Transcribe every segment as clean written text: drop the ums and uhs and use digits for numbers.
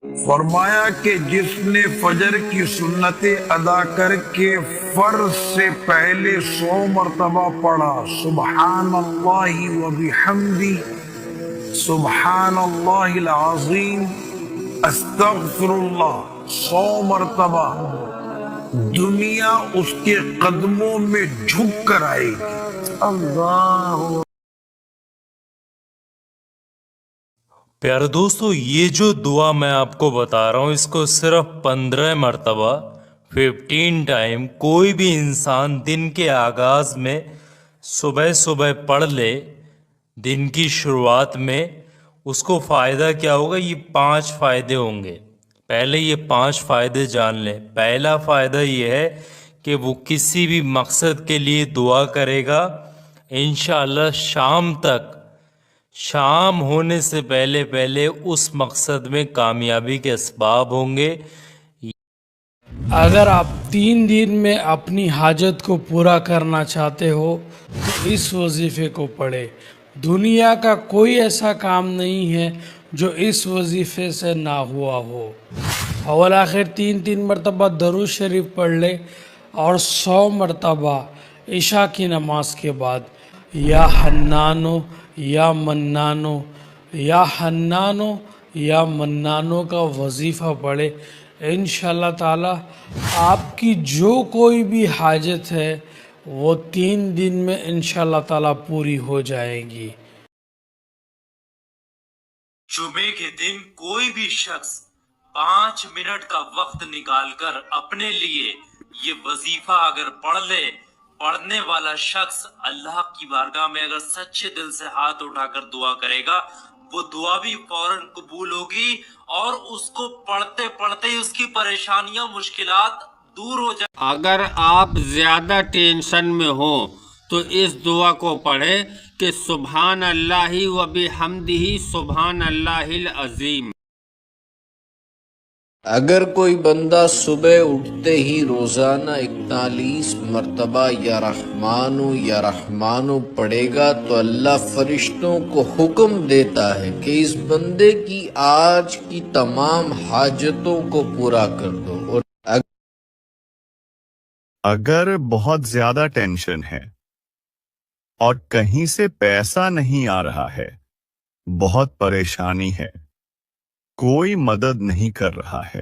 فرمایا کہ جس نے فجر کی سنتیں ادا کر کے فرض سے پہلے 100 مرتبہ پڑھا سبحان اللہ و بحمدی سبحان اللہ العظیم استغفر اللہ 100 مرتبہ، دنیا اس کے قدموں میں جھک کر آئے گی۔ اللہ پیارے دوستو، یہ جو دعا میں آپ کو بتا رہا ہوں اس کو صرف 15 مرتبہ 15 ٹائم کوئی بھی انسان دن کے آغاز میں صبح پڑھ لے، دن کی شروعات میں، اس کو فائدہ کیا ہوگا؟ یہ 5 فائدے ہوں گے۔ پہلے یہ 5 فائدے جان لیں۔ پہلا فائدہ یہ ہے کہ وہ کسی بھی مقصد کے لیے دعا کرے گا، انشاءاللہ شام ہونے سے پہلے اس مقصد میں کامیابی کے اسباب ہوں گے۔ اگر آپ 3 دن میں اپنی حاجت کو پورا کرنا چاہتے ہو تو اس وظیفے کو پڑھیں۔ دنیا کا کوئی ایسا کام نہیں ہے جو اس وظیفے سے نہ ہوا ہو۔ اول آخر 3 مرتبہ درود شریف پڑھ لے اور 100 مرتبہ عشاء کی نماز کے بعد یا حنانو یا منانو یا حنانو یا منانو کا وظیفہ پڑھے۔ انشاءاللہ تعالی آپ کی جو کوئی بھی حاجت ہے وہ 3 دن میں انشاءاللہ تعالی پوری ہو جائے گی۔ جمعے کے دن کوئی بھی شخص 5 منٹ کا وقت نکال کر اپنے لیے یہ وظیفہ اگر پڑھ لے، پڑھنے والا شخص اللہ کی بارگاہ میں اگر سچے دل سے ہاتھ اٹھا کر دعا کرے گا، وہ دعا بھی فوراً قبول ہوگی اور اس کو پڑھتے پڑھتے اس کی پریشانیاں مشکلات دور ہو جائیں۔ اگر آپ زیادہ ٹینشن میں ہو تو اس دعا کو پڑھیں کہ سبحان اللہ و بحمدہ سبحان اللہ العظیم۔ اگر کوئی بندہ صبح اٹھتے ہی روزانہ 41 مرتبہ یا رحمانو پڑھے گا تو اللہ فرشتوں کو حکم دیتا ہے کہ اس بندے کی آج کی تمام حاجتوں کو پورا کر دو۔ اور اگر بہت زیادہ ٹینشن ہے اور کہیں سے پیسہ نہیں آ رہا ہے، بہت پریشانی ہے، کوئی مدد نہیں کر رہا ہے،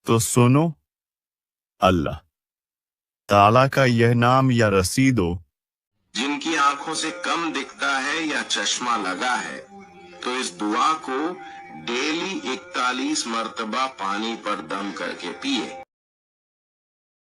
تو سنو، اللہ تعالیٰ کا یہ نام یا رسیدو جن کی آنکھوں سے کم دکھتا ہے یا چشمہ لگا ہے، تو اس دعا کو ڈیلی 41 مرتبہ پانی پر دم کر کے پیے۔